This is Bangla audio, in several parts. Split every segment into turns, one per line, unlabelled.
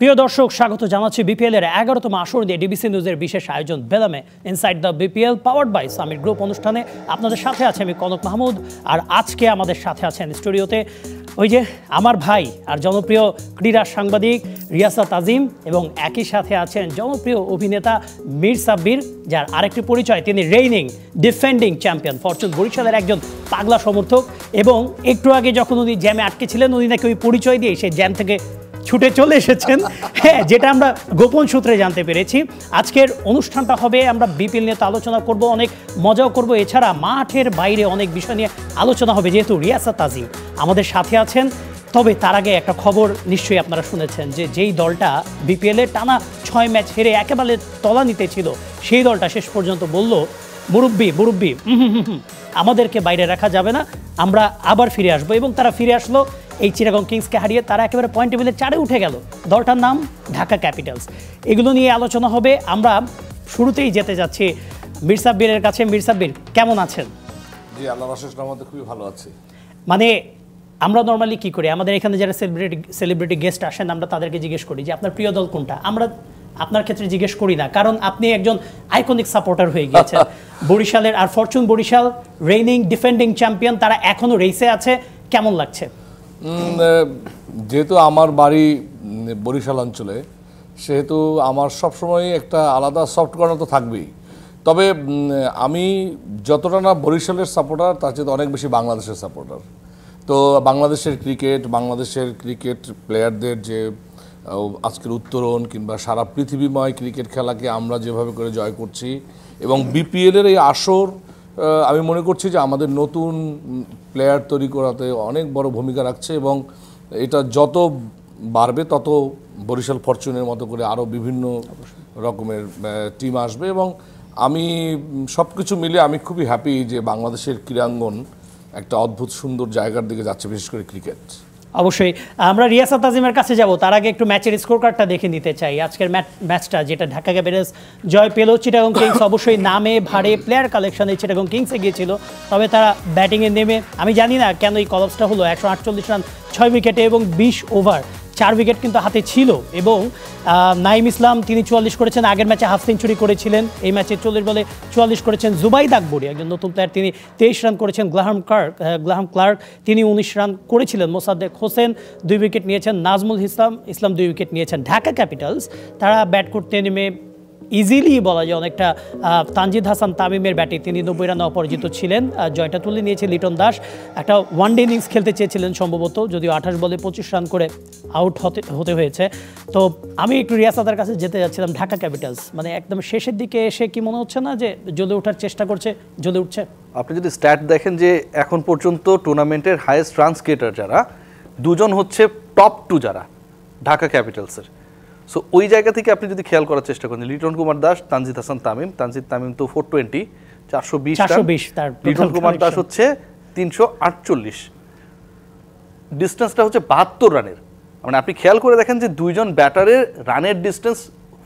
প্রিয় দর্শক, স্বাগত জানাচ্ছি বিপিএল এর 11তম আসর দিয়ে ডিবিসি নিউজের বিশেষ আয়োজন বেলামে inside the BPL powered by Summit group অনুষ্ঠানে আপনাদের সাথে আছে আমি কনক মাহমুদ। আর আজকে আমাদের সাথে আছেন স্টুডিওতে ওই যে আমার ভাই আর জনপ্রিয় ক্রীড়া সাংবাদিক রিয়াসাত আজিম, এবং একই সাথে আছেন জনপ্রিয় অভিনেতা মীর সাব্বির, যার আরেকটি পরিচয় তিনি রেইনিং ডিফেন্ডিং চ্যাম্পিয়ন ফরচুন বরিশালের একজন পাগলা সমর্থক। এবং একটু আগে যখন উনি জ্যামে আটকে ছিলেন, উনি নাকি ওই পরিচয় দিয়ে সেই জ্যাম থেকে ছুটে চলে এসেছেন, হ্যাঁ, যেটা আমরা গোপন সূত্রে জানতে পেরেছি। আজকের অনুষ্ঠানটা হবে, আমরা বিপিএল নিয়ে তো আলোচনা করব, অনেক মজাও করব, এছাড়া মাঠের বাইরে অনেক বিষয় নিয়ে আলোচনা হবে, যেহেতু রিয়াসাত আজিম আমাদের সাথে আছেন। তবে তার আগে একটা খবর নিশ্চয়ই আপনারা শুনেছেন যে যেই দলটা বিপিএল এর টানা 6 ম্যাচ হেরে একেবারে তলানিতে ছিল, সেই দলটা শেষ পর্যন্ত বলল মুরব্বি আমাদেরকে বাইরে রাখা যাবে না, আমরা আবার ফিরে আসবো। এবং তারা ফিরে আসলো এই চিটাগং কিংসকে হারিয়ে। তারা একেবারে পয়েন্ট টেবিলে 4-এ উঠে গেল। দলটার নাম ঢাকা ক্যাপিটালস। এগুলো নিয়ে আলোচনা হবে। আমরা শুরুতেই যেতে যাচ্ছি মীর সাব্বিরের কাছে। মীর সাব্বির, কেমন আছেন?
জি, আল্লাহর অশেষ রহমতে খুবই ভালো আছি।
মানে আমরা নর্মালি কি করি, আমাদের এখানে যারা সেলিব্রিটি গেস্ট আসেন, আমরা তাদেরকে জিজ্ঞেস করি যে আপনার প্রিয় দল কোনটা। আমরা আপনার ক্ষেত্রে জিজ্ঞেস করি না, কারণ আপনি একজন আইকনিক সাপোর্টার হয়ে গিয়েছেন বরিশালের। আর Fortune Barishal reigning defending champion, তারা এখনো রেসে আছে। কেমন লাগছে?
যেহেতু আমার বাড়ি বরিশাল অঞ্চলে, সেহেতু আমার সবসময় একটা আলাদা সফট কর্নার তো থাকবেই। তবে আমি যতটা না বরিশালের সাপোর্টার, তার চেয়ে অনেক বেশি বাংলাদেশের সাপোর্টার। তো বাংলাদেশের ক্রিকেট প্লেয়ারদের যে আজকের উত্তরণ কিংবা সারা পৃথিবীময় ক্রিকেট খেলাকে আমরা যেভাবে করে জয় করছি, এবং বিপিএলের এই আসর আমি মনে করছি যে আমাদের নতুন প্লেয়ার তৈরি করাতে অনেক বড় ভূমিকা রাখছে। এবং এটা যত বাড়বে তত বরিশাল ফরচুনের মতো করে আরও বিভিন্ন রকমের টিম আসবে। এবং আমি সব কিছু মিলে আমি খুবই হ্যাপি যে বাংলাদেশের ক্রীড়াঙ্গন একটা অদ্ভুত সুন্দর জায়গার দিকে যাচ্ছে, বিশেষ করে ক্রিকেট।
অবশ্যই আমরা রিয়াসাত আজিমের কাছে যাব, তার আগে একটু ম্যাচের স্কোর কার্ডটা দেখে নিতে চাই। আজকের ম্যাচটা যেটা ঢাকা ক্যাপিটালস জয় পেল, চিটাগং কিংস অবশ্যই নামে ভারে প্লেয়ার কালেকশনে চিটাগং কিংসে গিয়েছিল, তবে তারা ব্যাটিংয়ে নেমে, আমি জানি না কেন এই কলাপসটা হলো, 148 রান 6 উইকেটে এবং 20 ওভার, 4 উইকেট কিন্তু হাতে ছিল। এবং নাইম ইসলাম তিনি 44 করেছেন, আগের ম্যাচে হাফ সেঞ্চুরি করেছিলেন, এই ম্যাচে 40 বলে 44 করেছেন। জুবাইদ আকবরী একজন নতুন প্লেয়ার, তিনি 23 রান করেছেন। গ্লাহাম ক্লার্ক তিনি 19 রান করেছিলেন। মোসাদ্দেক হোসেন 2 উইকেট নিয়েছেন। নাজমুল ইসলাম 2 উইকেট নিয়েছেন। ঢাকা ক্যাপিটালস তারা ব্যাট করতে নেমে ইজিলি বলা যায় অনেকটা তানজিদ হাসান তামিমের ব্যাটে তিনি 90 রানে অপরাজিত ছিলেন। জয়টা তুলে নিয়েছে লিটন দাস। একটা ওয়ানডে ইনিংস খেলতে চেয়েছিলেন সম্ভবত, যদিও 28 বলে 25 রান করে আউট হতে হয়েছে। তো আমি একটু রিয়াসাতের কাছে যেতে যাচ্ছিলাম। ঢাকা ক্যাপিটালস মানে একদম শেষের দিকে এসে কি মনে হচ্ছে না যে জ্বলে ওঠার চেষ্টা করছে, জ্বলে উঠছে?
আপনি যদি স্ট্যাট দেখেন যে এখন পর্যন্ত টুর্নামেন্টের হাইয়েস্ট রান স্কেটার যারা, দুজন হচ্ছে টপ 2 যারা ঢাকা ক্যাপিটালসের। সো ওই জায়গা থেকে আপনি যদি খেয়াল করার চেষ্টা করেন, লিটন কুমার দাস, তানজিদ হাসান তামিম তো 420, 420 তার লিটন কুমার দাস হচ্ছে 348, ডিস্টেন্সটা হচ্ছে 72 রানের। মানে আপনি খেয়াল করে দেখেন যে দুইজন ব্যাটারের রানের ডিস্টেন্স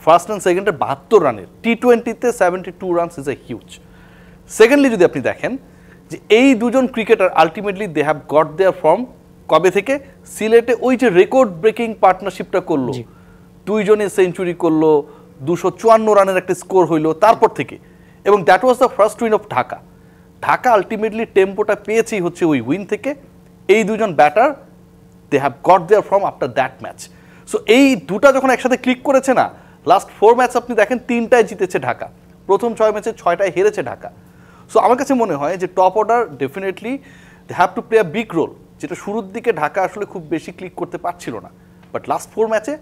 ফার্স্ট অ্যান্ড সেকেন্ডের 72 রানের। T20-তে 72 runs is a huge. Secondly যদি আপনি দেখেন যে এই দুজন cricketer ultimately they have got their form কবে থেকে, সিলেটে ওই যে রেকর্ড ব্রেকিং পার্টনারশিপটা করলো, দুইজনে সেঞ্চুরি করলো, 254 রানের একটা স্কোর হইলো তারপর থেকে। এবং that was the first win of Dhaka ultimately টেম্পোটা পেয়েছেই হচ্ছে ওই উইন থেকে। এই দুজন batter they have got their form after that match. So এই দুটা যখন একসাথে ক্লিক করেছে না, লাস্ট 4 ম্যাচ আপনি দেখেন 3টায় জিতেছে ঢাকা, প্রথম 6 ম্যাচে 6টায় হেরেছে ঢাকা। সো আমার কাছে মনে হয় যে top order definitely they have to play a big role, যেটা শুরুর দিকে ঢাকা আসলে খুব বেশি ক্লিক করতে পারছিল না, বাট লাস্ট 4 ম্যাচে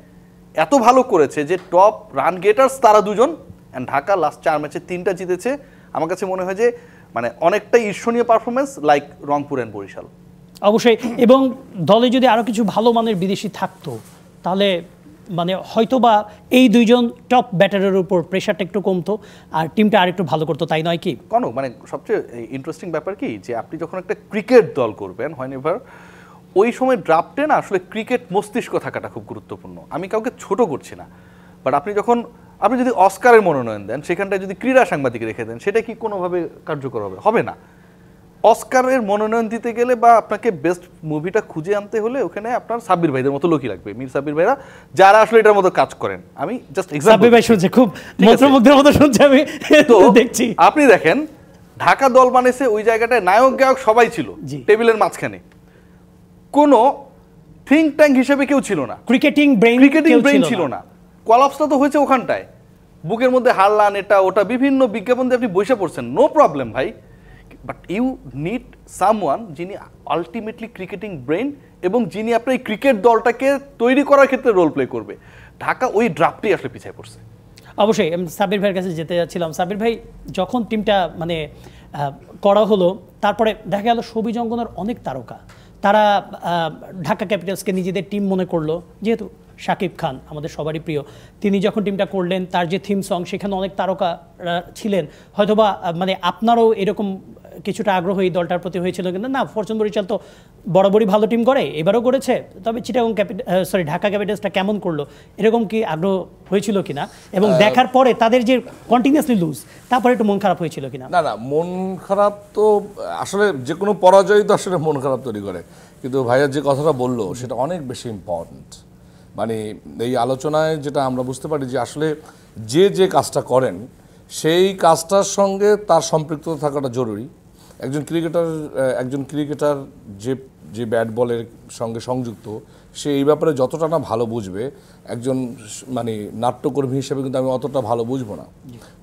এত ভালো করেছে যে টপ রান গেটার্স তারা দুজন, অ্যান্ড ঢাকা লাস্ট 4 ম্যাচে 3টা জিতেছে। আমার কাছে মনে হয় যে মানে অনেকটাই ঈর্ষণীয় performance like Rangpur and Barishal.
অবশ্যই, এবং দলে যদি আরও কিছু ভালো মানের বিদেশি থাকতো তাহলে মানে হয়তোবা এই দুইজন টপ ব্যাটারের উপর প্রেশারটা একটু কমতো আর টিমটা আরেকটু ভালো করতো, তাই নয় কি?
কোনো মানে সবচেয়ে ইন্টারেস্টিং ব্যাপার কি যে আপনি যখন একটা ক্রিকেট দল করবেন, হয় নেভার ওই সময় ড্রাফটে না আসলে ক্রিকেট মস্তিষ্ক থাকাটা খুব গুরুত্বপূর্ণ। আমি কাউকে ছোট করছি না, বাট আপনি যদি অস্কারের মনোনয়ন দেন, সেখানটায় যদি ক্রীড়া সাংবাদিক রেখে দেন, সেটা কি কোনোভাবে কার্যকর হবে? হবে না। অস্কারের মনোনয়ন দিতে গেলে বা আপনাকে বেস্ট মুভিটা খুঁজে আনতে হলে ওখানে আপনার সাব্বির ভাইদের মতো লোকই লাগবে, মীর সাব্বির ভাইরা যারা আসলে এটার মতো কাজ করেন। আমি জাস্ট
সাব্বির ভাই শুনছে, খুব মন্ত্রমুগ্ধের মতো শুনছে, আমি তো দেখছি।
আপনি দেখেন ঢাকা দল বানিয়েছে, ওই জায়গাটায় নায়ক গায়ক সবাই ছিল টেবিলের মাঝখানে, কোনো থিঙ্ক ট্যাঙ্ক হিসেবে কেউ ছিল না,
ক্রিকেটিং
ব্রেইন ছিল না। কলাপসটা তো হয়েছে ওখানটায়, বুকের মধ্যে হারলান এটা ওটা বিভিন্ন বিজ্ঞাপন দিয়ে আপনি বসে পড়ছেন, নো প্রবলেম ভাই, বাট ইউ নিড সামওয়ান যিনি আলটিমেটলি ক্রিকেটিং ব্রেইন এবং যিনি আপনার এই ক্রিকেট দলটাকে তৈরি করার ক্ষেত্রে রোল প্লে করবে। ঢাকা ওই ড্রাফটেই আসলে পিছিয়ে পড়ছে।
অবশ্যই আমি সাব্বির ভাইয়ের কাছে যেতে যাচ্ছিলাম। সাব্বির ভাই, যখন টিমটা মানে করা হলো, তারপরে দেখা গেল সবুজ অঙ্গনের অনেক তারকা, তারা ঢাকা ক্যাপিটালসকে নিজেদের টিম মনে করলো, যেহেতু শাকিব খান আমাদের সবারই প্রিয়, তিনি যখন টিমটা করলেন, তার যে থিম সং, সেখানে অনেক তারকা ছিলেন, হয়তোবা মানে আপনারও এরকম কিছুটা আগ্রহ এই দলটার প্রতি হয়েছিল, কিন্তু না, ফরচুন বরিশাল তো বরাবরই ভালো টিম করে, এবারও করেছে, তবে চিটাগং ঢাকা ক্যাপিটালসটা কেমন করলো, এরকম কি আগ্রহ হয়েছিল কিনা, এবং দেখার পরে তাদের যে কন্টিনিউয়াসলি লুজ, তারপরে একটু মন খারাপ হয়েছিল কিনা?
না, মন খারাপ তো আসলে যে কোনো পরাজয় তো আসলে মন খারাপ তৈরি করে, কিন্তু ভাইয়া যে কথাটা বললো সেটা অনেক বেশি ইম্পর্ট্যান্ট। মানে এই আলোচনায় যেটা আমরা বুঝতে পারি যে আসলে যে কাজটা করেন সেই কাজটার সঙ্গে তার সম্পৃক্ততা থাকাটা জরুরি। একজন ক্রিকেটার যে ব্যাট বলের সঙ্গে সংযুক্ত, সে এই ব্যাপারে যতটা না ভালো বুঝবে, একজন মানে নাট্যকর্মী হিসেবে কিন্তু আমি অতটা ভালো বুঝবো না।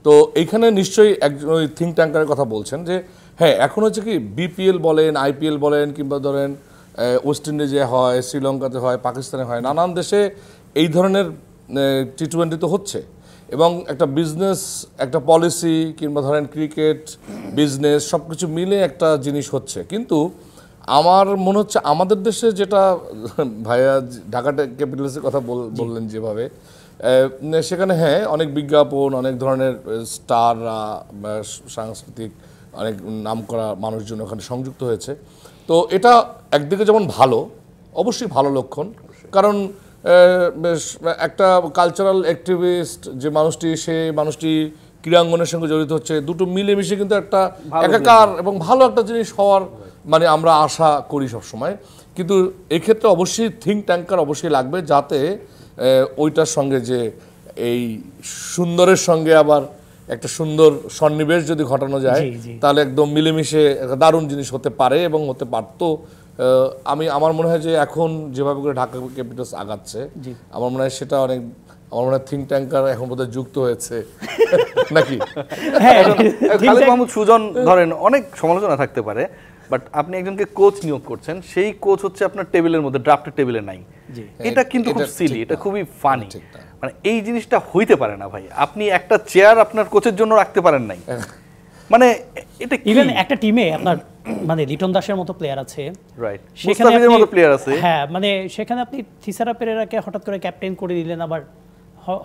তো এইখানে নিশ্চয়ই একজন ওই থিঙ্ক ট্যাঙ্কারের কথা বলছেন যে হ্যাঁ, এখন হচ্ছে কি বিপিএল বলেন, আইপিএল বলেন, কিংবা ধরেন ওয়েস্ট ইন্ডিজে হয়, শ্রীলঙ্কাতে হয়, পাকিস্তানে হয়, নানান দেশে এই ধরনের টি-20 তো হচ্ছে, এবং একটা বিজনেস, একটা পলিসি, কিংবা ধরেন ক্রিকেট বিজনেস, সব কিছু মিলে একটা জিনিস হচ্ছে। কিন্তু আমার মনে হচ্ছে আমাদের দেশে যেটা ভাইয়া ঢাকা ক্যাপিটালসের কথা বললেন যেভাবে, সেখানে হ্যাঁ অনেক বিজ্ঞাপন, অনেক ধরনের স্টাররা, সাংস্কৃতিক অনেক নামকরা মানুষজন ওখানে সংযুক্ত হয়েছে। তো এটা একদিকে যেমন ভালো, অবশ্যই ভালো লক্ষণ, কারণ একটা কালচারাল অ্যাক্টিভিস্ট যে মানুষটি, সে মানুষটি ক্রীড়াঙ্গনের সঙ্গে জড়িত হচ্ছে, দুটো মিলেমিশে কিন্তু একটা একাকার এবং ভালো একটা জিনিস হওয়ার মানে আমরা আশা করি সবসময়। কিন্তু এক্ষেত্রে অবশ্যই থিঙ্ক ট্যাঙ্কার অবশ্যই লাগবে, যাতে ওইটার সঙ্গে যে এই সুন্দরের সঙ্গে আবার একটা সুন্দর সন্নিবেশ যদি ঘটানো যায়, তাহলে একদম মিলেমিশে একটা দারুণ জিনিস হতে পারে এবং হতে পারতো। আমার মনে হয় যে এখন যেভাবে করে ঢাকা ক্যাপিটালস আগাচ্ছে, আমার মনে হয় সেটা অনেক, আমার মনে হয় থিঙ্ক ট্যাঙ্কার এখন বোধহয় যুক্ত হয়েছে নাকি?
খালিদ মাহমুদ সুজন ধরেন অনেক সমালোচনা থাকতে পারে, বাট আপনি একজনকে কোচ নিয়োগ করছেন, সেই কোচ হচ্ছে আপনার টেবিলের মধ্যে, ড্রাফটের টেবিলে নাই, এটা কিন্তু খুব সিলি, এটা খুবই ফানি। মানে এই জিনিসটা হইতে পারে না ভাই, আপনি একটা চেয়ার আপনার কোচের জন্য রাখতে পারেন নাই, মানে এটা
ইভেন একটা টিমে আপনার মানে লিটন দাসের মতো প্লেয়ার আছে,
রাইট, মুস্তাফিজের মতো প্লেয়ার আছে,
হ্যাঁ, মানে সেখানে আপনি থিসারা পেরেরাকে হঠাৎ করে ক্যাপ্টেন করে দিলেন, আবার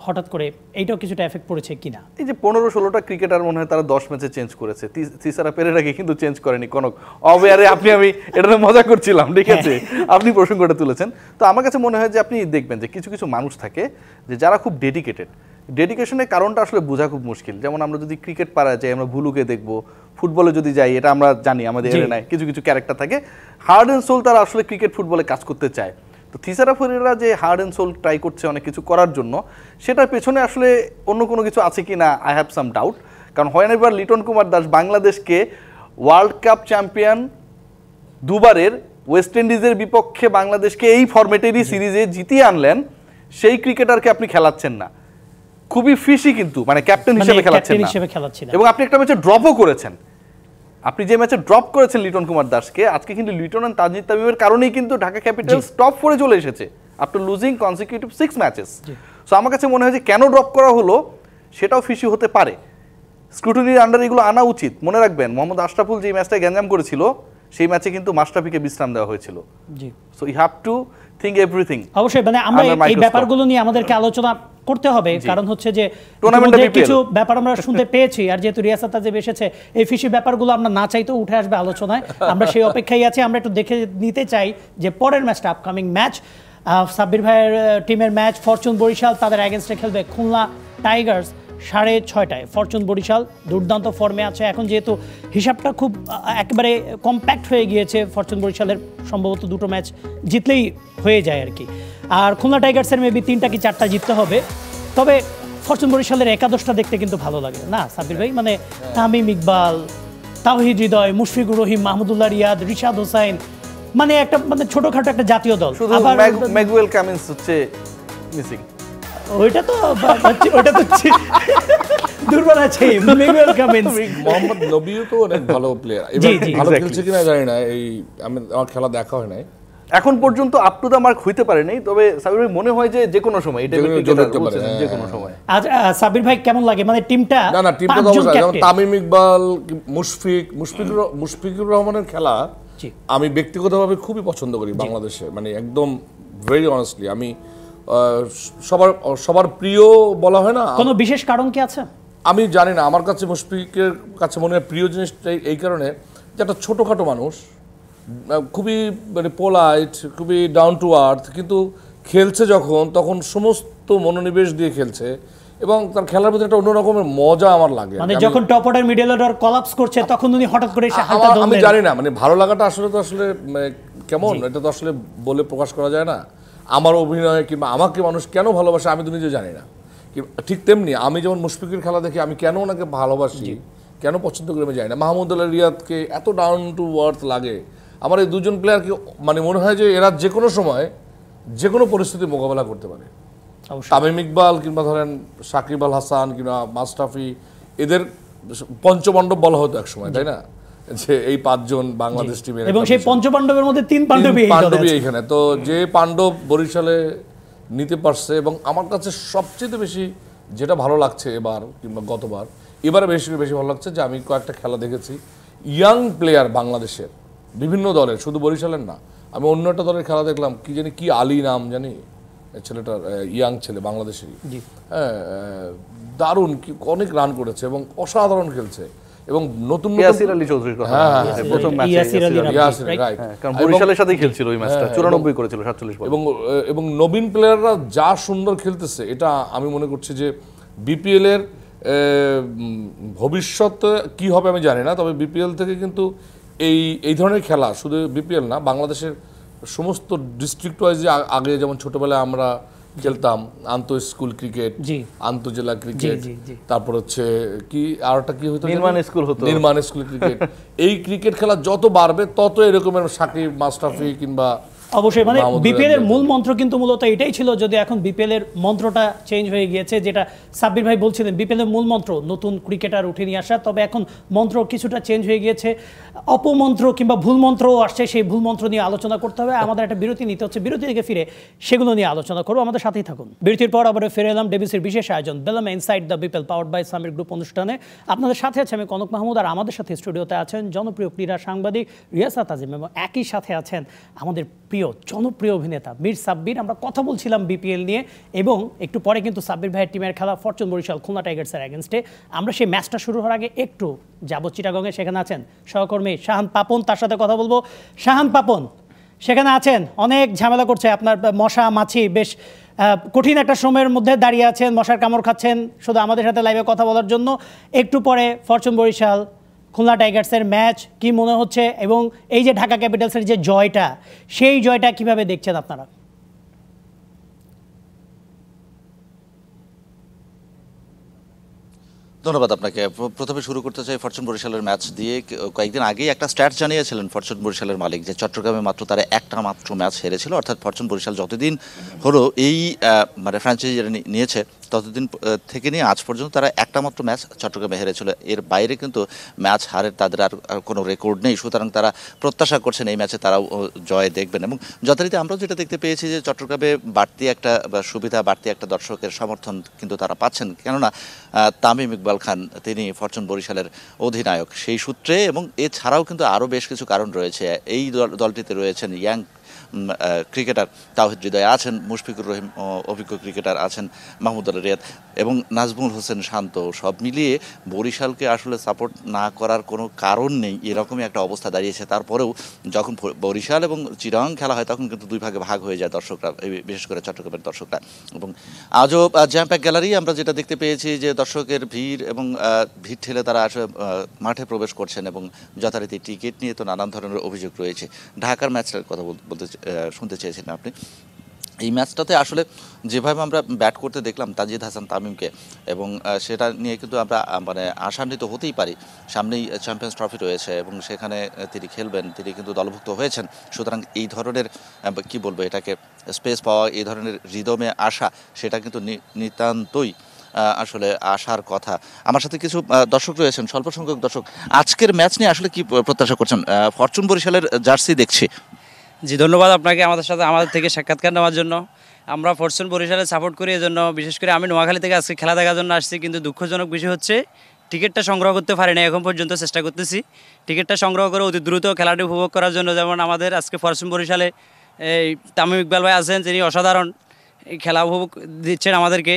হঠাৎ করে এইটাও কিছুটা এফেক্ট পড়েছে কিনা?
এই যে 15-16টা ক্রিকেটার মনে হয় তারা 10 ম্যাচে চেঞ্জ করেছে, থিসারা পেরেরাকে কিন্তু চেঞ্জ করেনি কনক। অবয়ারে আমি এটাতে মজা করছিলাম, ঠিক আছে, আপনি প্রসঙ্গটা তুলেছেন। তো আমার কাছে মনে হয় যে আপনি দেখবেন যে কিছু কিছু মানুষ থাকে যে যারা খুব ডেডিকেশনের কারণটা আসলে বোঝা খুব মুশকিল। যেমন আমরা যদি ক্রিকেট পাড়ায় যাই, আমরা ভুলুকে দেখবো, ফুটবলে যদি যাই, এটা আমরা জানি আমাদের এলাকায় কিছু কিছু ক্যারেক্টার থাকে হার্ড অ্যান্ড সোল, তারা আসলে ক্রিকেট ফুটবলে কাজ করতে চায়। তো থিসারা পেরেরা যে হার্ড অ্যান্ড সোল ট্রাই করছে অনেক কিছু করার জন্য, সেটার পেছনে আসলে অন্য কোনো কিছু আছে কি না, আই হ্যাভ সাম ডাউট। কারণ হয় না, এবার লিটন কুমার দাস বাংলাদেশকে ওয়ার্ল্ড কাপ চ্যাম্পিয়ন দুবারের ওয়েস্ট ইন্ডিজের বিপক্ষে বাংলাদেশকে এই ফরম্যাটেরই সিরিজে জিতিয়ে আনলেন, সেই ক্রিকেটারকে আপনি খেলাচ্ছেন না, খুবই ফিশি, কিন্তু মানে ক্যাপ্টেন হিসেবে খেলাচ্ছেন না, এবং আপনি একটা ম্যাচে ড্রপও করেছেন। আপনি যে ম্যাচে ড্রপ করেছেন লিটন কুমার দাসকে, আজকে কিন্তু লিটন আর তানজিদ তামিমের কারণেই কিন্তু ঢাকা ক্যাপিটালস টপ 4-এ চলে এসেছে after losing consecutive 6 matches. So আমার কাছে মনে হয় যে কেন ড্রপ করা হলো সেটাও ফিশি হতে পারে, স্ক্রুটিনির আন্ডার এগুলো আনা উচিত। মনে রাখবেন মোহাম্মদ আশরাফুল যে ম্যাচটায় গ্যাঞ্জাম করেছিল, সেই ম্যাচে কিন্তু মাশরাফিকে বিশ্রাম দেওয়া হয়েছিল। So you have to think everything.
অবশ্যই, মানে আমরা এই ব্যাপারগুলো নিয়ে আমাদেরকে আলোচনা করতে হবে, কারণ হচ্ছে যে কিছু ব্যাপার আমরা শুনতে পেয়েছি, আর যেহেতু রিয়াসাত তাজিব এসেছে, এই ফিশি ব্যাপারগুলো আমরা না চাইতেও উঠে আসবে আলোচনায়, আমরা সেই অপেক্ষায় আছি। আমরা একটু দেখে নিতে চাই যে পরের ম্যাচটা, আপকামিং ম্যাচ, সাব্বির ভাইয়ের টিমের ম্যাচ, ফরচুন বরিশাল তাদের এগেনস্টে খেলবে খুলনা টাইগার্স। 6:30 ফরচুন বরিশাল দুর্দান্ত ফর্মে আছে। এখন যেহেতু হিসাবটা খুব একেবারে কম্প্যাক্ট হয়ে গিয়েছে, ফরচুন বরিশালের সম্ভবত 2টো ম্যাচ জিতলেই হয়ে যায় আর কি। আর খুলনা টাইগার্সের মেবি 3টা কি 4টা জিততে হবে। তবে ফরচুন বরিশালের একাদশটা দেখতে কিন্তু ভালো লাগে না সাব্বির ভাই? মানে তামিম ইকবাল, তাওহিদ হৃদয়, মুশফিকুর রহিম, মাহমুদুল্লাহ রিয়াদ, রিশাদ হোসাইন, মানে একটা মানে ছোটখাটো একটা জাতীয় দল।
শুধু ম্যাগুয়েল কামিন্স হচ্ছে মিসিং।
ওইটা তো দুর্বল আছে ম্যাগুয়েল কামিন্স।
মোহাম্মদ নবীও তো অনেক ভালো প্লেয়ার, এবার ভালো খেলছে কিনা জানি না, এই আমার খেলা দেখা হয় নাই
এখন পর্যন্ত আপ টু দা মার্ক হইতে পারে নাই, তবে সাবির ভাই মনে হয় যে কোনো সময় এটা যে কোনো সময়।
আজ সাবির ভাই কেমন লাগে মানে টিমটা?
না টিমটা তো অবশ্যই, যেমন তামিম ইকবাল, মুশফিকুর রহমানের খেলা আমি ব্যক্তিগতভাবে খুবই পছন্দ করি বাংলাদেশে, মানে একদম ভেরি অনেস্টলি। আমি সবার প্রিয় বলা হয় না,
কোনো বিশেষ কারণ কি আছে
আমি জানি না। আমার কাছে মুশফিকের কাছে মনে হয় প্রিয় জিনিসটাই এই কারণে যে একটা ছোটোখাটো মানুষ, খুবই মানে পোলাইট, খুবই ডাউন টু আর্থ, কিন্তু খেলছে যখন তখন সমস্ত মনোনিবেশ দিয়ে খেলছে এবং তার খেলার প্রতি একটা অন্যরকমের মজা আমার লাগে।
মানে যখন top order middle order collapse করছে তখন উনি হঠাৎ করে এসে হালকা দৌড় দেন।
আমি জানি না, মানে ভালো লাগাটা আসলে কেমন, এটা তো আসলে বলে প্রকাশ করা যায় না। আমার অভিনয় কিংবা আমাকে মানুষ কেন ভালোবাসে আমি তো নিজে জানি না। ঠিক তেমনি আমি যেমন মুশফিকের খেলা দেখি, আমি কেন ওনাকে ভালোবাসি, কেন পছন্দ করি আমি জানি না। মাহমুদুল্লাহ রিয়াদকে এত ডাউন টু আর্থ লাগে আমার। এই দুজন প্লেয়ারকে মানে মনে হয় যে এরা যে কোনো সময় যে কোনো পরিস্থিতি মোকাবেলা করতে পারে। তামিম ইকবাল কিংবা ধরেন সাকিব আল হাসান কিংবা মাশরাফি, এদের পঞ্চপাণ্ডব বলা হতো এক সময়, তাই না? যে এই 5 জন বাংলাদেশ টিমের,
এবং সেই পঞ্চপাণ্ডবের মধ্যে 3 পাণ্ডবই
এখানে। তো যে পাণ্ডব বরিশালে নিতে পারছে, এবং আমার কাছে সবচেয়ে বেশি যেটা ভালো লাগছে এবার কিংবা গতবার, এবারে বেশি ভালো লাগছে যে আমি কয়েকটা খেলা দেখেছি ইয়াং প্লেয়ার বাংলাদেশের বিভিন্ন দলের, শুধু বরিশালের না। আমি অন্য একটা দলের খেলা দেখলাম, কি জানি কি আলী নাম জানি ছেলেটার, ইয়াং ছেলে বাংলাদেশেরই, হ্যাঁ, দারুণ, অনেক রান করেছে এবং অসাধারণ খেলছে। এবং নতুন
ইয়াসির আলী চৌধুরীর কথা, প্রথম ম্যাচে ইয়াসির আলী, রাইট, কারণ বরিশালের সাথেই খেলছিল ওই ম্যাচটা, 94 করেছিল 47 বলে।
এবং নবীন প্লেয়াররা যা সুন্দর খেলতেছে, এটা আমি মনে করছি যে বিপিএল এর ভবিষ্যৎ কি হবে আমি জানি না, তবে বিপিএল থেকে কিন্তু এই ধরনের খেলা শুধু বিপিএল না, বাংলাদেশের সমস্ত ডিস্ট্রিক্ট ওয়াইজ, আগে যেমন ছোটবেলায় আমরা খেলতাম আন্তঃ স্কুল ক্রিকেট, আন্তঃজেলা ক্রিকেট, তারপর হচ্ছে কি আরটা কি হতো, নির্মাণ স্কুল ক্রিকেট, এই ক্রিকেট খেলা যত বাড়বে তত এরকমের সাকিব, মাশরাফি কিংবা
অবশ্যই মানে বিপিএল এর মূল মন্ত্র কিন্তু মূলত এটাই ছিল, যদি এখন বিপিএল এর মন্ত্রটা চেঞ্জ হয়ে গিয়েছে, যেটা সাব্বির ভাই বলছিলেন, বিপিএল এর মূল মন্ত্র নতুন ক্রিকেটার উঠে নিয়ে আসা, তবে এখন মন্ত্র কিছুটা চেঞ্জ হয়ে গিয়েছে, অপমন্ত্র কিংবা ভুল মন্ত্রও আসছে, সেই ভুল মন্ত্র নিয়ে আলোচনা করতে হবে। আমাদের একটা বিরতি নিতে হচ্ছে, বিরতি থেকে ফিরে সেগুলো নিয়ে আলোচনা করবো, আমাদের সাথেই থাকুন। বিরতির পর আবার ফিরে এলাম ডেভিসের বিশেষ আয়োজন বেলামে inside the BPL powered by Summit group অনুষ্ঠানে। আপনাদের সাথে আছে আমি কনক মাহমুদ, আর আমাদের সাথে স্টুডিওতে আছেন জনপ্রিয় ক্রীড়া সাংবাদিক রিয়াসাত আজিম, এবং একই সাথে আছেন আমাদের প্রিয় জনপ্রিয় অভিনেতা মীর সাব্বির। আমরা কথা বলছিলাম বিপিএল নিয়ে, এবং একটু পরে কিন্তু সাব্বির ভাইয়ের টিমের খেলা ফরচুন বরিশাল খুলনা টাইগার্সের এগেনস্টে। আমরা সেই ম্যাচটা শুরু হওয়ার আগে একটু যাব চিটাগংয়ে, সেখানে আছেন সহকর্মী শাহান পাপন, তার সাথে কথা বলবো। শাহান পাপন, সেখানে আছেন, অনেক ঝামেলা করছে আপনার মশা মাছি, বেশ কঠিন একটা সময়ের মধ্যে দাঁড়িয়ে আছেন, মশার কামড় খাচ্ছেন শুধু আমাদের সাথে লাইভে কথা বলার জন্য। একটু পরে ফরচুন বরিশাল খুলনা টাইগার্সের ম্যাচ, কি মনে হচ্ছে, এবং এই যে ঢাকা ক্যাপিটালসের যে জয়টা, সেই জয়টা কিভাবে দেখছেন আপনারা?
ধন্যবাদ আপনাকে। প্রথমে শুরু করতে চাই ফরচুন বরিশালের ম্যাচ দিয়ে। কয়েকদিন আগেই একটা স্ট্যাট জানিয়েছিলেন ফরচুন বরিশালের মালিক, যে চট্টগ্রামে মাত্র তারা একটা মাত্র ম্যাচ হেরেছিল, অর্থাৎ ফরচুন বরিশাল যতদিন হলো এই মানে ফ্র্যাঞ্চাইজি নিয়েছে ততদিন থেকে নিয়ে আজ পর্যন্ত তারা একটা মাত্র ম্যাচ চট্টগ্রামে হেরেছিল, এর বাইরে কিন্তু ম্যাচ হারের তাদের আর কোনো রেকর্ড নেই। সুতরাং তারা প্রত্যাশা করছেন এই ম্যাচে তারাও জয় দেখবেন, এবং যথারীতি আমরাও যেটা দেখতে পেয়েছি যে চট্টগ্রামে বাড়তি একটা সুবিধা, বাড়তি একটা দর্শকের সমর্থন কিন্তু তারা পাচ্ছেন, কেননা তামিম ইকবাল খান তিনি ফরচুন বরিশালের অধিনায়ক, সেই সূত্রে। এবং এছাড়াও কিন্তু আরও বেশ কিছু কারণ রয়েছে। এই দলটিতে রয়েছেন ইয়াং ক্রিকেটার তাওহিদ হৃদয় আছেন, মুশফিকুর রহিম অভিজ্ঞ ক্রিকেটার আছেন, মাহমুদুল্লাহ রিয়াদ এবং নাজমুল হোসেন শান্ত, সব মিলিয়ে বরিশালকে আসলে সাপোর্ট না করার কোনো কারণ নেই, এরকমই একটা অবস্থা দাঁড়িয়েছে। তারপরেও যখন বরিশাল এবং চিটাগং খেলা হয় তখন কিন্তু দুই ভাগে ভাগ হয়ে যায় দর্শকরা, বিশেষ করে চট্টগ্রামের দর্শকরা। এবং আজও জ্যাম্প্যাক গ্যালারি আমরা যেটা দেখতে পেয়েছি যে দর্শকের ভিড় এবং ভিড় ঠেলে তারা আসলে মাঠে প্রবেশ করছেন এবং যথারীতি টিকিট নিয়ে তো নানান ধরনের অভিযোগ রয়েছে। ঢাকার ম্যাচটার কথা শুনতে চেয়েছিলেন আপনি। এই ম্যাচটাতে আসলে যেভাবে আমরা ব্যাট করতে দেখলাম তাজিদ হাসান তামিমকে, এবং সেটা নিয়ে কিন্তু আমরা মানে আশান্বিত হতেই পারি। সামনেই চ্যাম্পিয়ন্স ট্রফি রয়েছে এবং সেখানে তিনি খেলবেন, তিনি কিন্তু দলভুক্ত হয়েছেন। সুতরাং এই ধরনের কি বলবো এটাকে স্পেস পাওয়া, এই ধরনের রিদমে আসা, সেটা কিন্তু নিতান্তই আসলে আসার কথা। আমার সাথে কিছু দর্শক রয়েছেন, স্বল্প সংখ্যক দর্শক। আজকের ম্যাচ নিয়ে আসলে কি প্রত্যাশা করছেন? ফরচুন বরিশালের জার্সি দেখছি।
জি, ধন্যবাদ আপনাকে আমাদের থেকে সাক্ষাৎকার নেওয়ার জন্য। আমরা ফরচুন বরিশালে সাপোর্ট করি, এজন্য বিশেষ করে আমি নোয়াখালী থেকে আজকে খেলা দেখার জন্য আসছি। কিন্তু দুঃখজনক বিষয় হচ্ছে টিকিটটা সংগ্রহ করতে পারি না, এখন পর্যন্ত চেষ্টা করতেছি টিকিটটা সংগ্রহ করে অতি দ্রুত খেলাটি উপভোগ করার জন্য। যেমন আমাদের আজকে ফরচুন বরিশালে এই তামিম ইকবাল ভাই আছেন, তিনি অসাধারণ খেলা উপভোগ দিচ্ছেন আমাদেরকে।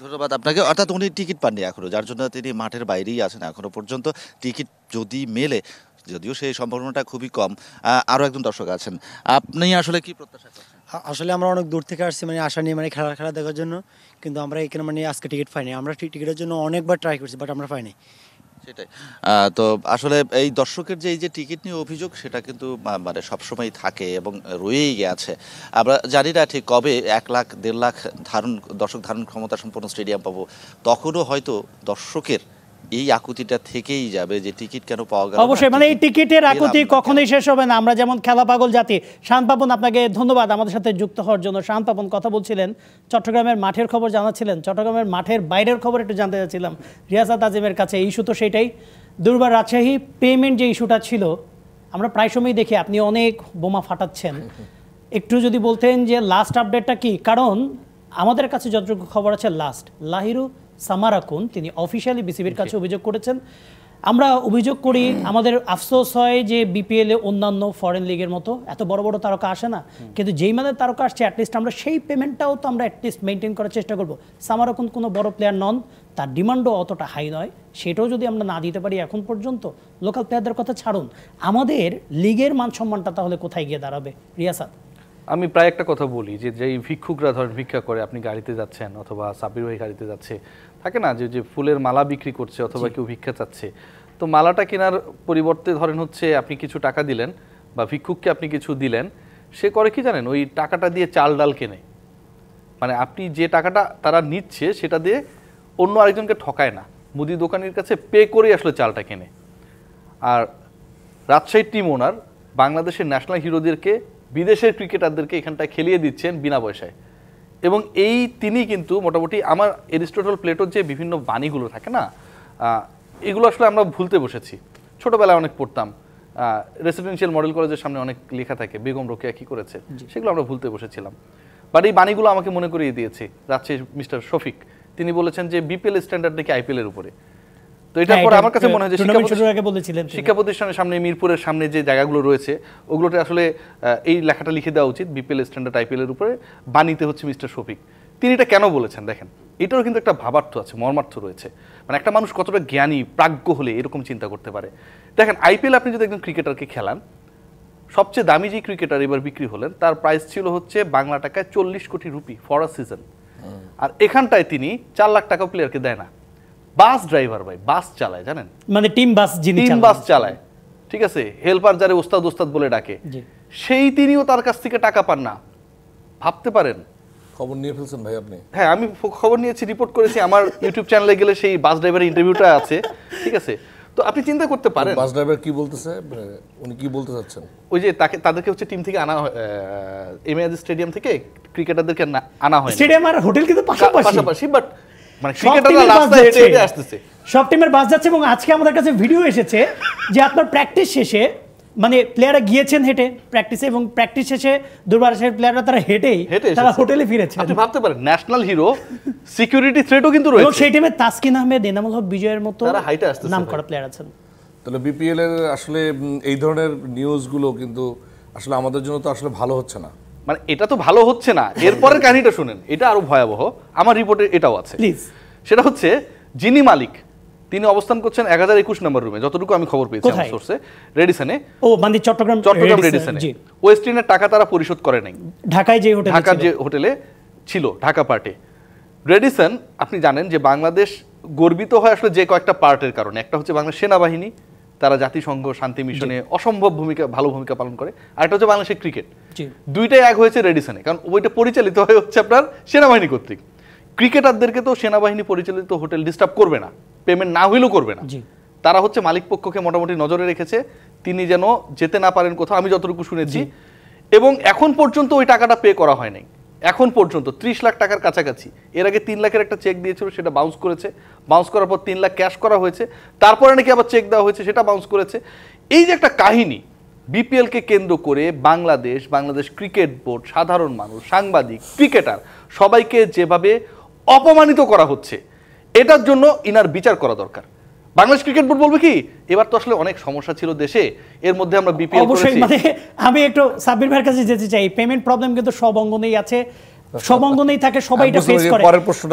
ধন্যবাদ আপনাকে। অর্থাৎ উনি টিকিট পাননি এখনো, যার জন্য তিনি মাঠের বাইরেই আছেন এখনো পর্যন্ত। টিকিট যদি মেলে, যদিও সেই সম্ভাবনাটা খুবই কম। আরও একজন দর্শক আছেন, আপনি আসলে কি প্রত্যাশা করছেন?
আসলে আমরা অনেক দূর থেকে আসছি, মানে আশা নিয়ে, মানে খেলা দেখার জন্য, কিন্তু আমরা এখানে মানে আজকে টিকিট পাইনি। আমরা টিকিটের জন্য অনেকবার ট্রাই করছি, বাট আমরা পাইনি।
সেটাই তো আসলে এই দর্শকের যে এই যে টিকিট নিয়ে অভিযোগ, সেটা কিন্তু মানে সবসময় থাকে এবং রয়েই গেছে। আমরা জানি না ঠিক কবে 1 লাখ 1.5 লাখ দর্শক ধারণ ক্ষমতা সম্পন্ন স্টেডিয়াম পাবো। তখনও হয়তো দর্শকের এই আকুতিটা থেকেই যাবে যে টিকিট কেন পাওয়া গেল।
অবশ্যই, মানে এই টিকিটের আকুতি কখনোই শেষ হবে না। আমরা যেমন খেলা পাগল জাতি। শান পাপন, আপনাকে ধন্যবাদ আমাদের সাথে যুক্ত হওয়ার জন্য। শান পাপন কথা বলছিলেন, চট্টগ্রামের মাঠের খবর জানাচ্ছিলেন, চট্টগ্রামের মাঠের বাইরের খবর একটু জানতে চাচ্ছিলাম রিয়াসাত আজিমের কাছে। ইস্যু তো সেটাই, দুর্বার রাজশাহী পেমেন্ট যে ইস্যুটা ছিল, আমরা প্রায় সময় দেখি আপনি অনেক বোমা ফাটাচ্ছেন। একটু যদি বলতেন যে লাস্ট আপডেটটা কি, কারণ আমাদের কাছে যতটুকু খবর আছে লাস্ট লাহিরু সামারাকুন তিনি অফিসিয়ালি বিসিবির কাছে অভিযোগ করেছেন। আমরা অভিযোগ করি, আমাদের আফসোস হয় যে বিপিএলে অন্যান্য ফরেন লিগের মতো এত বড় বড় তারকা আসে না, কিন্তু যেই মানের তারকা আসছে অ্যাটলিস্ট আমরা সেই পেমেন্টটাও তো আমরা অ্যাটলিস্ট মেনটেন করার চেষ্টা করব। সামারাকুন কোনো বড় প্লেয়ার নন, তার ডিমান্ডও অতটা হাই নয়, সেটাও যদি আমরা না দিতে পারি এখন পর্যন্ত, লোকাল প্লেয়ারদের কথা ছাড়ুন, আমাদের লিগের মান সম্মানটা তাহলে কোথায় গিয়ে দাঁড়াবে? রিয়াসাত,
আমি প্রায় একটা কথা বলি যে যেই ভিক্ষুকরা ধরেন ভিক্ষা করে, আপনি গাড়িতে যাচ্ছেন অথবা সাবির ভাই গাড়িতে যাচ্ছে, থাকে না যে ফুলের মালা বিক্রি করছে অথবা কেউ ভিক্ষা চাচ্ছে, তো মালাটা কেনার পরিবর্তে ধরেন হচ্ছে আপনি কিছু টাকা দিলেন বা ভিক্ষুককে আপনি কিছু দিলেন, সে করে কি জানেন, ওই টাকাটা দিয়ে চাল ডাল কেনে। মানে আপনি যে টাকাটা তারা নিচ্ছে সেটা দিয়ে অন্য আরেকজনকে ঠকায় না, মুদি দোকানের কাছে পে করে আসলে চালটা কেনে। আর রাজশাহীর টিম ওনার বাংলাদেশের ন্যাশনাল হিরোদেরকে, বিদেশের ক্রিকেটারদেরকে এখানটায় খেলিয়ে দিচ্ছেন বিনা পয়সায়। এবং তিনি কিন্তু মোটামুটি আমার এরিস্টটল প্লেটোর যে বিভিন্ন বাণীগুলো থাকে না, এগুলো আসলে আমরা ভুলতে বসেছি। ছোটোবেলায় অনেক পড়তাম, রেসিডেন্সিয়াল মডেল কলেজের সামনে অনেক লেখা থাকে বেগম রোকেয়া কী করেছে, সেগুলো আমরা ভুলতে বসেছিলাম। বাট এই বাণীগুলো আমাকে মনে করিয়ে দিয়েছে রাজশাহীর মিস্টার শফিক। তিনি বলেছেন যে বিপিএল স্ট্যান্ডার্ড নাকি আইপিএলের উপরে। তো এটার পরে আমার কাছে মনে হয় যে শিক্ষা প্রতিষ্ঠানের সামনে, মিরপুরের সামনে যে জায়গাগুলো রয়েছে ওগুলোতে আসলে এই লেখাটা লিখে দেওয়া উচিত, বিপিএল স্ট্যান্ডার্ড আইপিএলের উপরে বাণীতে হচ্ছে মিস্টার শফিক। তিনি এটা কেন বলেছেন দেখেন, এটারও কিন্তু একটা ভাবার্থ আছে, মর্মার্থ রয়েছে। মানে একটা মানুষ কতটা জ্ঞানী প্রাজ্ঞ হলে এরকম চিন্তা করতে পারে। দেখেন আইপিএল আপনি যদি একজন ক্রিকেটারকে খেলান, সবচেয়ে দামি যে ক্রিকেটার এবার বিক্রি হলেন তার প্রাইস ছিল হচ্ছে বাংলা টাকায় 40 কোটি রুপি ফর আ সিজন। আর এখানটায় তিনি 4 লাখ টাকা প্লেয়ারকে দেয় না। বাস ড্রাইভার ভাই, বাস চালায়, জানেন, মানে টিম বাস চালায়, ঠিক আছে, হেল্পার যারে ওস্তাদ ওস্তাদ বলে ডাকে, সেই তিনিও তার কাছ থেকে টাকা পান না। ভাবতে পারেন।
খবর নিয়ে ফেলছেন ভাই আপনি?
হ্যাঁ, আমি খবর নিয়েছি, রিপোর্ট করেছি, আমার ইউটিউব চ্যানেলে গেলে সেই বাস ড্রাইভারের ইন্টারভিউটা আছে, ঠিক আছে। তো আপনি চিন্তা করতে পারেন
বাস ড্রাইভার কি বলতেছে, উনি কি বলতে চাচ্ছেন?
ওই যে তাদেরকে হচ্ছে টিম থেকে আনা হয়, এমএজি স্টেডিয়াম থেকে ক্রিকেটারদেরকে আনা হয়, স্টেডিয়াম আর হোটেল কিন্তু পাশাপাশি, বাট মানে ক্রিকেটাররা রাস্তায় হেঁটে হেঁটে আসতেছে,
সব টিমের বাস যাচ্ছে। এবং আজকে আমাদের কাছে ভিডিও এসেছে যে আপনার প্র্যাকটিস শেষে, মানে প্লেয়াররা গিয়েছেন হেঁটে প্র্যাকটিসে, এবং প্র্যাকটিস শেষে দুর্বারের প্লেয়াররা তারা হেঁটেই তারা হোটেলে ফিরেছে।
আপনি ভাবতে পারেন, ন্যাশনাল হিরো, সিকিউরিটি থ্রেটও কিন্তু রয়েছে। এবং
সেই টিমে তাসকিন আহমেদ, এনামুল হক বিজয়ের মতো নাম করা প্লেয়ার আছেন।
তাহলে বিপিএল এর আসলে এই ধরনের নিউজগুলো কিন্তু আসলে আমাদের জন্য তো আসলে ভালো হচ্ছে না।
মানে এটা তো ভালো হচ্ছে না, এরপরের কাহিনীটা শুনেন, এটা আরো ভয়াবহ। আমার রিপোর্টে এটাও আছে,
প্লিজ।
সেটা হচ্ছে যিনি মালিক তিনি অবস্থান করছেন 1021 নম্বর রুমে, যতটুকু আমি খবর পেয়েছি আমার সোর্সে, রেডিসনে।
ও মানে চট্টগ্রাম
রেডিসনে ওয়েস্টিনের টাকা তারা পরিশোধ করে নাই,
ঢাকায় যে হোটেলে,
ঢাকার যে হোটেলে ছিল, ঢাকা পার্টে। রেডিসন, আপনি জানেন যে বাংলাদেশ গর্বিত হয় আসলে যে কয়েকটা পার্টের কারণে। একটা হচ্ছে বাংলাদেশ সেনাবাহিনী, তারা জাতিসংঘ শান্তি মিশনে অসম্ভব ভালো ভূমিকা পালন করে। আর একটা হচ্ছে বাংলাদেশের ক্রিকেট, দুইটাই এক হয়েছে রেডিসনে, কারণ ওইটা পরিচালিত হয় হচ্ছে আপনার সেনাবাহিনী কর্তৃক। ক্রিকেটারদেরকে তো সেনাবাহিনী পরিচালিত হোটেল ডিস্টার্ব করবে না, পেমেন্ট না হইলেও করবে না। তারা হচ্ছে মালিক পক্ষকে মোটামুটি নজরে রেখেছে তিনি যেন যেতে না পারেন কোথাও, আমি যতটুকু শুনেছি। এবং এখন পর্যন্ত ওই টাকাটা পে করা হয় নাই, এখন পর্যন্ত 30 লাখ টাকার কাছাকাছি। এর আগে 3 লাখের একটা চেক দিয়েছিল, সেটা বাউন্স করেছে, বাউন্স করার পর 3 লাখ ক্যাশ করা হয়েছে, তারপরে নাকি আবার চেক দেওয়া হয়েছে, সেটা বাউন্স করেছে। এই যে একটা কাহিনী বিপিএলকে কেন্দ্র করে বাংলাদেশ ক্রিকেট বোর্ড, সাধারণ মানুষ, সাংবাদিক, ক্রিকেটার সবাইকে যেভাবে অপমানিত করা হচ্ছে, এটার জন্য ইনার বিচার করা দরকার। বাংলাদেশ ক্রিকেট বোর্ড বলবে কি, এবার তো আসলে অনেক সমস্যা ছিল দেশে, এর মধ্যে আমরা বিপিএল করেছি।
অবশ্যই, মানে আমি একটু সাব্বির ভাইয়ের কাছে যেতে চাই। পেমেন্ট প্রবলেম কিন্তু সব অঙ্গনেই আছে, সব অঙ্গনেই থাকে, সবাই এটা ফেস করে।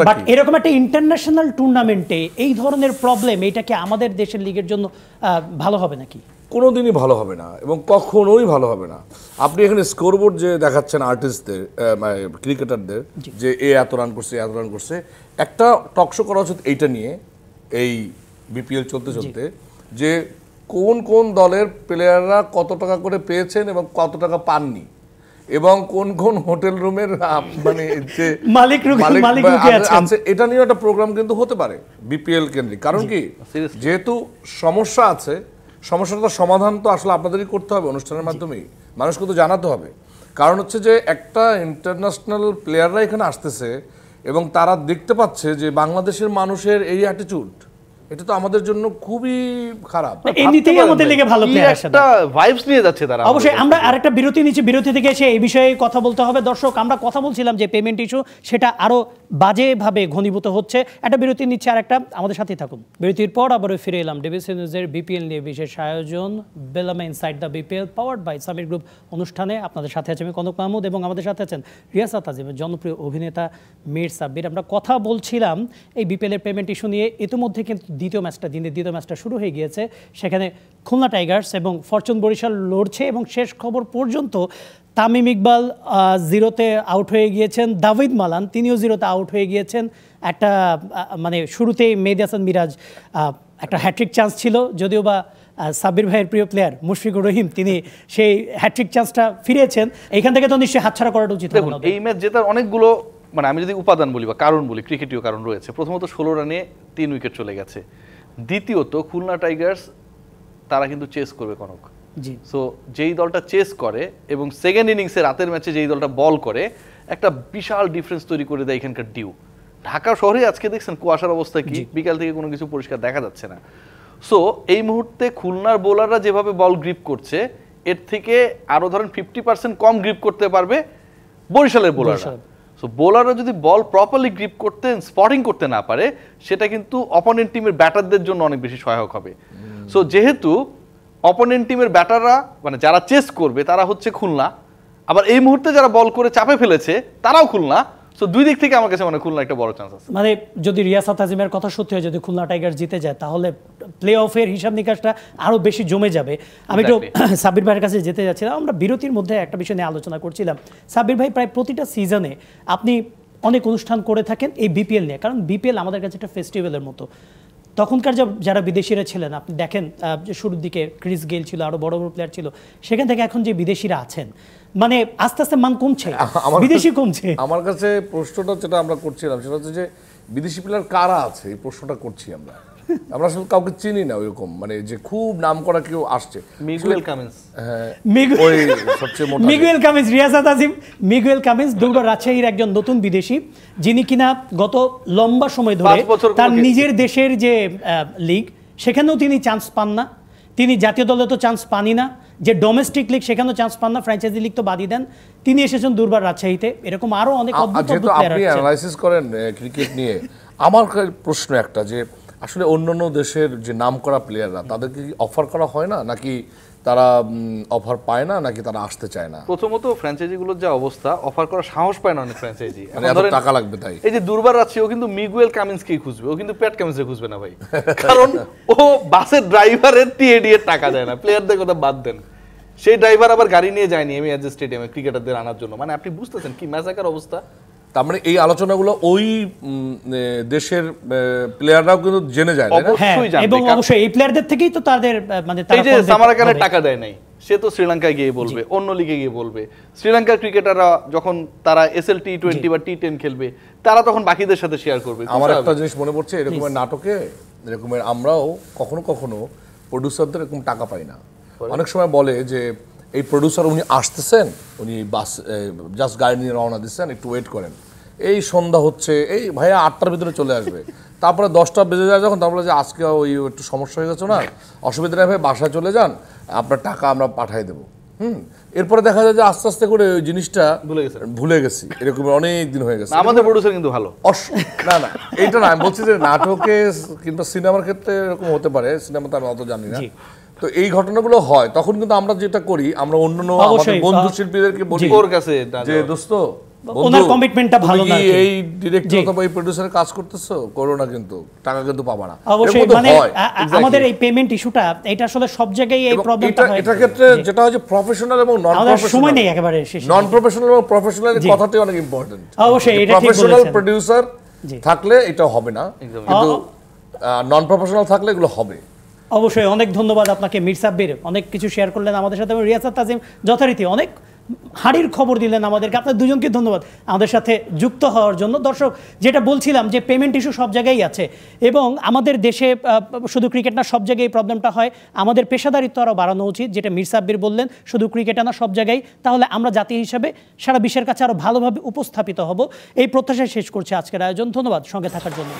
বাট এরকম একটা ইন্টারন্যাশনাল টুর্নামেন্টে এই ধরনের প্রবলেম, এটা কি আমাদের দেশের লিগের জন্য ভালো হবে নাকি?
কোনোদিনই ভালো হবে না এবং কখনোই ভালো হবে না। আপনি এখানে স্কোরবোর্ড যে দেখাচ্ছেন আর্টিস্টদের, ক্রিকেটারদের, যে এত রান করছে, এত রান করছে, একটা টকশো করা উচিত এইটা নিয়ে, এই বিপিএল চলতে চলতে, যে কোন কোন দলের প্লেয়াররা কত টাকা করে পেয়েছেন এবং কত টাকা পাননি, এবং কোন কোন হোটেল রুমের মানে যে মালিক আছে, এটা নিয়ে একটা প্রোগ্রাম কিন্তু হতে পারে বিপিএল কেন্দ্রিক। কারণ কি, যেহেতু সমস্যা আছে, সমস্যাটার সমাধান তো আসলে আপনাদেরই করতে হবে অনুষ্ঠানের মাধ্যমেই, মানুষকে তো জানাতে হবে। কারণ হচ্ছে যে একটা ইন্টারন্যাশনাল প্লেয়াররা এখানে আসতেছে এবং তারা দেখতে পাচ্ছে যে বাংলাদেশের মানুষের এই অ্যাটিটিউড, এটা তো আমাদের জন্য খুবই খারাপ।
এমনিতেই আমাদের লিগে ভালো প্লেয়ার আসে,
একটা ভাইবস নিয়ে যাচ্ছে তারা।
অবশ্যই আমরা আরেকটা বিরতি নিচ্ছি, বিরতি থেকে এসে এই বিষয়ে কথা বলতে হবে। দর্শক, আমরা কথা বলছিলাম যে পেমেন্ট ইস্যু, সেটা আরো বাজেভাবে ঘনীভূত হচ্ছে। একটা বিরতি নিচ্ছে, আরেকটা, আমাদের সাথেই থাকুন। বিরতির পর আবারও ফিরে এলাম ডিবিসি নিউজের বিপিএল নিয়ে বিশেষ আয়োজন বেলামে inside the BPL powered by Summit group অনুষ্ঠানে। আপনাদের সাথে আছে আমি কনক মাহমুদ এবং আমাদের সাথে আছেন রিয়াসাত আজিমের জনপ্রিয় অভিনেতা মীর সাব্বির। আমরা কথা বলছিলাম এই বিপিএলের পেমেন্ট ইস্যু নিয়ে। ইতিমধ্যে কিন্তু দিনের দ্বিতীয় ম্যাচটা শুরু হয়ে গিয়েছে, সেখানে খুলনা টাইগার্স এবং ফরচুন বরিশাল লড়ছে এবং শেষ খবর পর্যন্ত তামিম ইকবাল 0-তে আউট হয়ে গিয়েছেন, দাভিদ মালান তিনিও 0-তে আউট হয়ে গিয়েছেন। একটা মানে শুরুতেই মেহেদী হাসান মিরাজ একটা হ্যাট্রিক চান্স ছিল, যদিও বা সাব্বির ভাইয়ের প্রিয় প্লেয়ার মুশফিকুর রহিম তিনি সেই হ্যাট্রিক চান্সটা ফিরিয়েছেন। এইখান থেকে তো নিশ্চয়ই হাতছাড়া করাটা উচিত।
দেখুন, এই ম্যাচ জেতার অনেকগুলো, মানে আমি যদি উপাদান বলি বা কারণ বলি, ক্রিকেটীয় কারণ রয়েছে। প্রথমত 16 রানে 3 উইকেট চলে গেছে। দ্বিতীয়ত খুলনা টাইগার্স তারা কিন্তু চেস করবে কনক। সো যেই দলটা চেস করে এবং সেকেন্ড ইনিংসে রাতের ম্যাচে যেই দলটা বল করে, একটা বিশাল ডিফারেন্স তৈরি করে দেয় এখানকার ডিউ। ঢাকা শহরে আজকে দেখছেন কুয়াশার অবস্থা কি, বিকাল থেকে কোনো কিছু পরিষ্কার দেখা যাচ্ছে না। সো এই মুহূর্তে খুলনার বোলাররা যেভাবে বল গ্রিপ করছে, এর থেকে আরো ধরেন 50% কম গ্রিপ করতে পারবে বরিশালের বোলাররা। সো বোলাররা যদি বল প্রপারলি গ্রিপ করতে, স্পটিং করতে না পারে, সেটা কিন্তু অপোনেন্ট টিমের ব্যাটারদের জন্য অনেক বেশি সহায়ক হবে। সো যেহেতু অপোনেন্ট টিমের ব্যাটাররা, মানে যারা চেস করবে তারা হচ্ছে খুলনা, আবার এই মুহূর্তে যারা বল করে চাপে ফেলেছে তারাও খুলনা। সো দুই দিক থেকে আমার কাছে মনে হয় খুলনা একটা বড় চান্স আছে।
মানে যদি রিয়াসাত আজিমের কথা সত্যি হয়, যদি খুলনা টাইগার্স জিতে যায়, তাহলে প্লে অফের হিসাব নিকাশটা আরো বেশি জমে যাবে। আমি একটু সাব্বির ভাইয়ের কাছে যেতে যাচ্ছিলাম। আমরা বিরতির মধ্যে একটা বিষয় নিয়ে আলোচনা করছিলাম। সাব্বির ভাই, প্রায় প্রতিটা সিজনে আপনি অনেক অনুষ্ঠান করে থাকেন এই বিপিএল নিয়ে, কারণ বিপিএল আমাদের কাছে একটা ফেস্টিভ্যালের মতো। তখনকার যারা বিদেশিরা ছিলেন, আপনি দেখেন যে শুরুর দিকে ক্রিস গেইল ছিল, আরো বড় বড় প্লেয়ার ছিল, সেখান থেকে এখন যে বিদেশিরা আছেন, মানে আস্তে আস্তে মান কমছে, বিদেশি কমছে।
আমার কাছে প্রশ্নটা যেটা আমরা করছিলাম সেটা হচ্ছে যে বিদেশি প্লেয়ার কারা আছে, এই প্রশ্নটা করছি আমরা। আমরা আসলে কাউকে চিনি না ওইরকম, মানে যে খুব নাম করা কেউ আসছে।
মিগুয়েল কামিন্স,
ওই সবচেয়ে মোটা
মিগুয়েল কামিন্স, রিয়াসাত আজিম, মিগুয়েল কামিন্স দুর্গা রাজশাহীর একজন নতুন বিদেশি, যিনি কিনা গত লম্বা সময় ধরে তার নিজের দেশের যে লিগ সেখানেও তিনি চান্স পান না, তিনি জাতীয় দলে তো চান্স পানি না, যে ডোমেস্টিক লিগ সেখানেও চান্স পান না, ফ্র্যাঞ্চাইজি লিগ তো বাদই দেন, তিনি এসেছেন দুর্বার রাজশাহীতে। এরকম আরো অনেক অদ্ভুত প্লেয়ার
আপনি অ্যানালাইসিস করেন ক্রিকেট নিয়ে। আমার প্রশ্ন একটা, যে আসলে অন্যান্য দেশের যে নামকরা প্লেয়াররা, তাদেরকে কি অফার করা হয় না, নাকি তারা অফার পায় না নাকি তারা আসতে চায় না?
প্রথমত ফ্র্যাঞ্চাইজিগুলোর যা অবস্থা, অফার করার সাহস পায় না অনেক ফ্র্যাঞ্চাইজি।
মানে এত টাকা লাগবে তাই।
এই যে দুর্বার আছে, ও কিন্তু মিগুয়েল কামিন্সকেই খুঁজবে, ও কিন্তু প্যাট কামিন্সকে খুঁজবে না ভাই। কারণ ও বাসের ড্রাইভারের টিএডি এর টাকা দেয় না, প্লেয়ারদের কথা বাদ দেন। সেই ড্রাইভার আবার গাড়ি নিয়ে যায়নি এমি এজ স্টেডিয়ামে ক্রিকেটারদের আনার জন্য। মানে আপনি বুঝতেছেন কি ম্যাসাকার অবস্থা।
তার মানে এই আলোচনাগুলো ওই দেশের প্লেয়াররাও কিন্তু জেনে যায়, তাই না?
হ্যাঁ,
অবশ্যই জানবে।
এবং অবশ্যই এই প্লেয়ারদের থেকেই তো তাদের মানে
এই যে সামারাকানে টাকা দেয় নাই, সে তো শ্রীলঙ্কায় গিয়ে বলবে, অন্য লিগে গিয়ে বলবে। শ্রীলঙ্কার ক্রিকেটাররা যখন তারা এসএল টি20 বা টি10 খেলবে, তারা তখন বাকিদের সাথে শেয়ার করবে।
আমার একটা জিনিস মনে পড়ছে, এরকমের নাটকে এরকমের আমরাও কখনো কখনো প্রডিউসারদের এরকম টাকা পাই না। অনেক সময় বলে যে এই প্রডিউসার উনি আসতেছেন, উনি বাস জাস্ট গাড়ি নিয়ে রওনা দিচ্ছেন, একটু ওয়েট করেন, এই সন্ধ্যা হচ্ছে, এই ভাইয়া 8টার ভিতরে চলে আসবে। তারপরে 10টা বেজে যায় যখন, তারপরে যে আজকে ওই একটু সমস্যা হয়ে গেছে না, অসুবিধা নেই ভাই, বাসায় চলে যান, আপনার টাকা আমরা পাঠিয়ে দেবো। এরপরে দেখা যায় যে আস্তে আস্তে করে ওই জিনিসটা ভুলে গেছি, এরকম অনেক দিন হয়ে গেছে।
আমাদের প্রডিউসার কিন্তু ভালো।
না না, এইটা না, আমি বলছি যে নাটকে কিংবা সিনেমার ক্ষেত্রে এরকম হতে পারে, সিনেমাতে আমি অত জানি না। তো এই ঘটনাগুলো হয়, তখন কিন্তু আমরা যেটা করি, আমরা অন্যান্য আমাদের বন্ধু শিল্পীদেরকে বলি
ওর কাছে
যে দোস্ত,
ওনার কমিটমেন্টটা ভালো না,
এই ডিরেক্টর অথবা এই প্রোডিউসারের কাজ করতেছো, করো না, কিন্তু টাকা কিন্তু পাবা না।
অবশ্যই মানে আমাদের এই পেমেন্ট ইস্যুটা, এটা আসলে সব জায়গায় এই প্রবলেমটা হয়।
এটা ক্ষেত্রে যেটা হয় যে প্রফেশনাল এবং নন প্রফেশনাল,
সময় নেই একেবারে,
নন প্রফেশনাল এবং প্রফেশনাল এর কথাটাই অনেক ইম্পর্টেন্ট।
অবশ্যই এটা ঠিক বলেছেন।
প্রফেশনাল প্রোডিউসার থাকলে এটা হবে না, কিন্তু নন প্রফেশনাল থাকলে এগুলো হবে।
অবশ্যই অনেক ধন্যবাদ আপনাকে মীর সাব্বির, অনেক কিছু শেয়ার করলেন আমাদের সাথে। রিয়াসাত তাজিম যথারীতি অনেক হাড়ির খবর দিলেন আমাদেরকে। আপনার দুজনকে ধন্যবাদ আমাদের সাথে যুক্ত হওয়ার জন্য। দর্শক, যেটা বলছিলাম যে পেমেন্ট ইস্যু সব জায়গায় আছে, এবং আমাদের দেশে শুধু ক্রিকেট না, সব জায়গায় এই প্রবলেমটা হয়। আমাদের পেশাদারিত্ব আরও বাড়ানো উচিত, যেটা মীর সাব্বির বললেন, শুধু ক্রিকেট না, সব জায়গায়। তাহলে আমরা জাতি হিসাবে সারা বিশ্বের কাছে আরও ভালোভাবে উপস্থাপিত হব। এই প্রত্যাশায় শেষ করছে আজকের আয়োজন। ধন্যবাদ সঙ্গে থাকার জন্য।